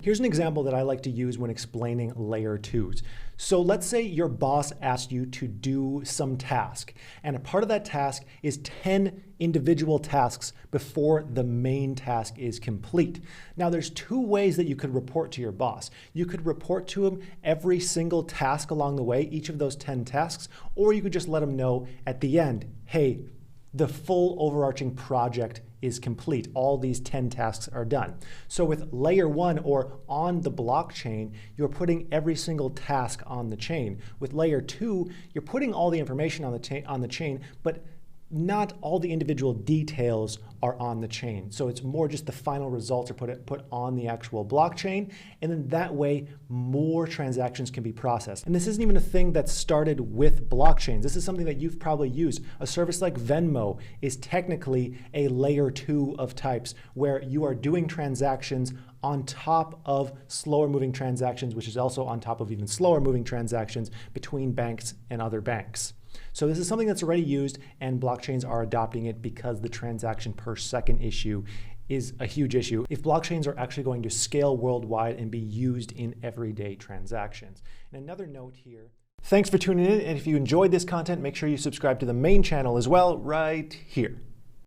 Here's an example that I like to use when explaining layer 2s. So let's say your boss asked you to do some task, and a part of that task is 10 individual tasks before the main task is complete. Now there's two ways that you could report to your boss. You could report to him every single task along the way, each of those 10 tasks, or you could just let him know at the end, hey, the full overarching project is complete. All these 10 tasks are done. So with layer 1 or on the blockchain, you're putting every single task on the chain. With layer 2, you're putting all the information on the chain, but not all the individual details are on the chain. So it's more just the final results are put on the actual blockchain, and then that way more transactions can be processed. And this isn't even a thing that started with blockchains. This is something that you've probably used. A service like Venmo is technically a layer 2 of types, where you are doing transactions on top of slower moving transactions, which is also on top of even slower moving transactions between banks and other banks. So this is something that's already used, and blockchains are adopting it because the transaction per second issue is a huge issue if blockchains are actually going to scale worldwide and be used in everyday transactions. And another note here, thanks for tuning in, and if you enjoyed this content, make sure you subscribe to the main channel as well right here.